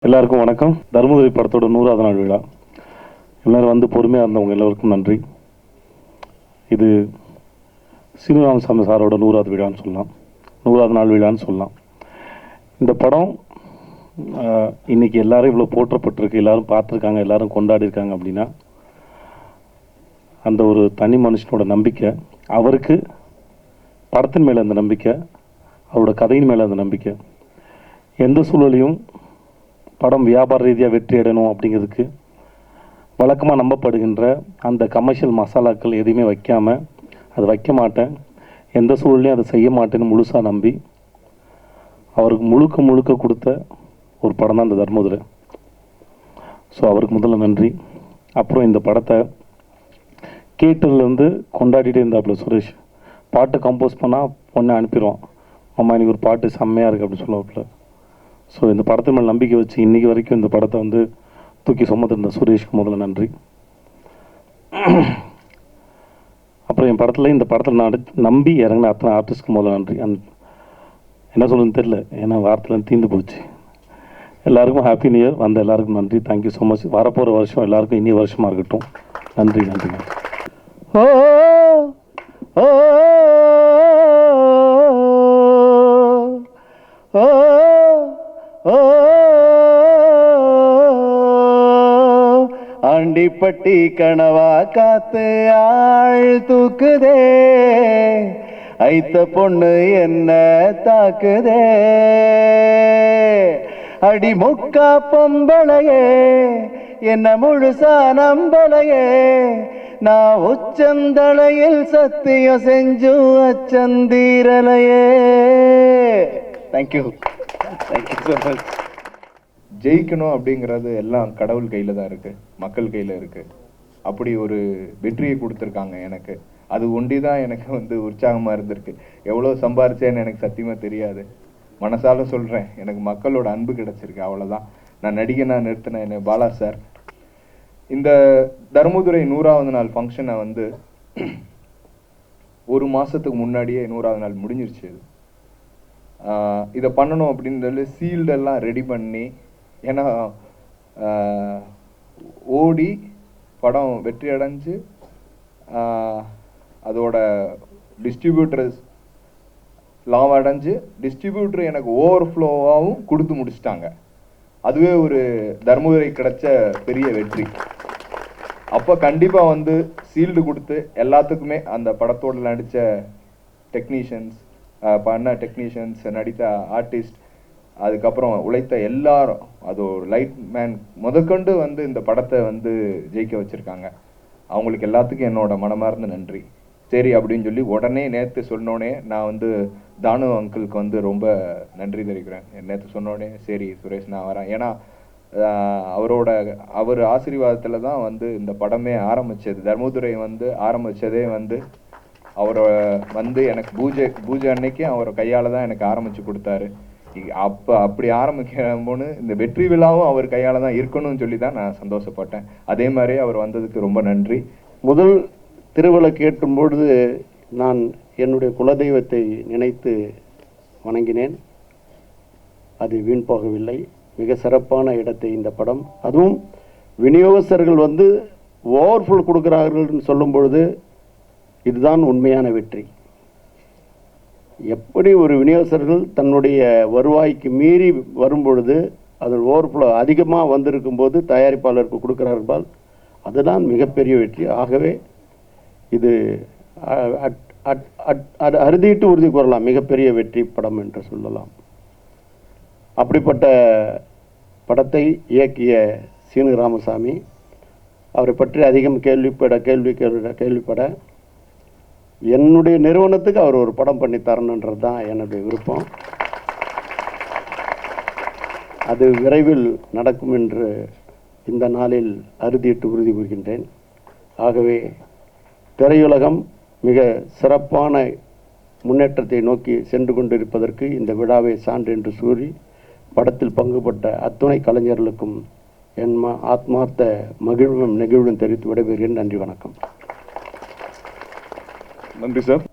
எல்லாருக்கும் வணக்கம். தர்மபுரி படத்தோட 100வது நாள் விழா. எல்லாரும் வந்து பொறுமையாக இருந்தவங்க எல்லோருக்கும் நன்றி. இது சீனிவாசன் சாரோட 100வது விழான்னு சொல்லலாம், 100வது நாள் விழான்னு சொல்லலாம். இந்த படம் இன்னைக்கு எல்லாரும் இவ்வளோ போற்றப்பட்டிருக்கு, எல்லாரும் பார்த்துருக்காங்க, எல்லாரும் கொண்டாடி இருக்காங்க அப்படின்னா அந்த ஒரு தனி மனுஷனோட நம்பிக்கை, அவருக்கு படத்தின் மேலே அந்த நம்பிக்கை, அவரோட கதையின் மேலே அந்த நம்பிக்கை. எந்த சூழலையும் படம் வியாபார ரீதியாக வெற்றி அடையணும் அப்படிங்கிறதுக்கு வழக்கமாக நம்பப்படுகின்ற அந்த கமர்ஷியல் மசாலாக்கள் எதையுமே வைக்காமல், அதை வைக்க மாட்டேன், எந்த சூழலையும் அதை செய்ய மாட்டேன்னு முழுசாக நம்பி அவருக்கு முழுக்க கொடுத்த ஒரு படம் தான் இந்த தர்மதுரை. ஸோ அவருக்கு முதல்ல நன்றி. அப்புறம் இந்த படத்தை கேட்டதுலேருந்து கொண்டாடிட்டே இருந்தாப்புல சுரேஷ். பாட்டு கம்போஸ் பண்ணால் பொண்ணை அனுப்பிடுவான், அம்மா இன்னைக்கு ஒரு பாட்டு செம்மையாக இருக்குது அப்படின்னு சொல்லுவாப்புல. ஸோ இந்த படத்து மேலே நம்பிக்கை வச்சு இன்றைக்கி வரைக்கும் இந்த படத்தை வந்து தூக்கி சுமந்திருந்த சுரேஷ்க்கு முதல்ல நன்றி. அப்புறம் என் படத்தில் இந்த படத்தில் நம்பி இறங்கின அத்தனை ஆர்டிஸ்ட்க்கு முதல்ல நன்றி. என்ன சொல்லுன்னு தெரில, ஏன்னா வாரத்தில் தீர்ந்து போச்சு. எல்லாருக்கும் ஹாப்பி நியூ இயர். வந்த எல்லாருக்கும் நன்றி. Thank you so much. வரப்போகிற வருஷம் எல்லாருக்கும் இனி வருஷமாக இருக்கட்டும். நன்றி நன்றி. ஓ ஓ ஓ ஆண்டிப்பட்டி கனவா காத்து ஆள் தூக்குதே, ஐத்த பொண்ணு என்ன தாக்குதே, அடி முக்கா பொம்பளையே என்ன முழுசா நம்பளையே, நான் உச்சந்தலையில் சத்தியம் செஞ்சு அச்சந்தீரலையே. Thank you so much. ஜெயிக்கணும் அப்படிங்கிறது எல்லாம் கடவுள் கையில் தான் இருக்குது, மக்கள் கையில் இருக்குது. அப்படி ஒரு வெற்றியை கொடுத்துருக்காங்க எனக்கு. அது ஒண்டி தான் எனக்கு வந்து உற்சாகமாக இருந்திருக்கு. எவ்வளோ சம்பாரிச்சேன்னு எனக்கு சத்தியமாக தெரியாது. மனசால சொல்கிறேன், எனக்கு மக்களோட அன்பு கிடச்சிருக்கு, அவ்வளோதான். நான் நடிகனாக நிறுத்தினேன் என்ன பாலா சார். இந்த தர்மதுரை 100வது நாள் ஃபங்க்ஷனை வந்து ஒரு மாதத்துக்கு முன்னாடியே 100வது நாள் முடிஞ்சிருச்சு. இதை பண்ணணும் அப்படின்னு சீல்டெல்லாம் ரெடி பண்ணி, ஏன்னா ஓடி படம் வெற்றி அடைஞ்சு அதோட டிஸ்ட்ரிபியூட்டர்ஸ் லாபம் அடைஞ்சு டிஸ்ட்ரிபியூட்டர் எனக்கு ஓவர்ஃப்ளோவாகவும் கொடுத்து முடிச்சிட்டாங்க. அதுவே ஒரு தர்மபுரி கிடைச்ச பெரிய வெற்றி. அப்போ கண்டிப்பாக வந்து சீல்டு கொடுத்து எல்லாத்துக்குமே அந்த படத்தோடு நடித்த டெக்னீஷியன்ஸ், நடித்த ஆர்டிஸ்ட், அதுக்கப்புறம் உழைத்த எல்லாரும், அது ஒரு லைட் மேன் முதற்கொண்டு வந்து இந்த படத்தை வந்து ஜெயிக்க வச்சுருக்காங்க. அவங்களுக்கு எல்லாத்துக்கும் என்னோட மனமார்ந்த நன்றி. சரி அப்படின்னு சொல்லி உடனே நேற்று சொன்னோடனே நான் வந்து தானு அங்கிளுக்கு வந்து ரொம்ப நன்றி தெரிவிக்கிறேன். நேற்று சொன்னோடனே சரி சுரேஷ் நான் வரேன். ஏன்னா அவர் ஆசீர்வாதத்தில் தான் வந்து இந்த படமே ஆரம்பித்தது. தர்மதுரை வந்து ஆரம்பித்ததே வந்து அவரை வந்து எனக்கு பூஜை அன்னைக்கு அவர் கையால் தான் எனக்கு ஆரம்பித்து கொடுத்தாரு. அப்படி ஆரம்பிக்கிறோன்னு இந்த வெற்றி விழாவும் அவர் கையால் தான் இருக்கணும்னு சொல்லி தான் நான் சந்தோஷப்பட்டேன். அதே மாதிரி அவர் வந்ததுக்கு ரொம்ப நன்றி. முதல் திருவிளக்கு ஏற்றும் பொழுது நான் என்னுடைய குலதெய்வத்தை நினைத்து வணங்கினேன். அது வீண் போகவில்லை. மிக சிறப்பான இடத்தை இந்த படம், அதுவும் விநியோகஸ்தர்கள் வந்து ஓவர்ஃபுல் கொடுக்குறார்கள்னு சொல்லும் பொழுது இதுதான் உண்மையான வெற்றி. எப்படி ஒரு விநியோகஸ்தர்கள் தன்னுடைய வருவாய்க்கு மீறி வரும்பொழுது அது ஓவர்ஃப்ளோ அதிகமாக வந்திருக்கும் போது தயாரிப்பாளருக்கு கொடுக்கிறார்கள், அதுதான் மிகப்பெரிய வெற்றி. ஆகவே இது அறுதிட்டு உறுதி கூறலாம், மிகப்பெரிய வெற்றி படம் என்று சொல்லலாம். அப்படிப்பட்ட படத்தை இயக்கிய சீனு ராமசாமி, அவரை பற்றி அதிகம் கேள்விப்பட என்னுடைய நிறுவனத்துக்கு அவர் ஒரு படம் பண்ணி தரணுன்றது தான் என்னுடைய விருப்பம். அது விரைவில் நடக்கும் என்று இந்த நாளில் அறுதிட்டு உறுதி கூறுகின்றேன். ஆகவே திரையுலகம் மிக சிறப்பான முன்னேற்றத்தை நோக்கி சென்று கொண்டிருப்பதற்கு இந்த விழாவை சான்று என்று கூறி படத்தில் பங்குபட்ட அத்துணை கலைஞர்களுக்கும் என் ஆத்மார்த்த மகிழ்வும் நெகிழ்வும் தெரிவித்து விடைபெறுகிறேன். நன்றி, வணக்கம். நன்றி சார்.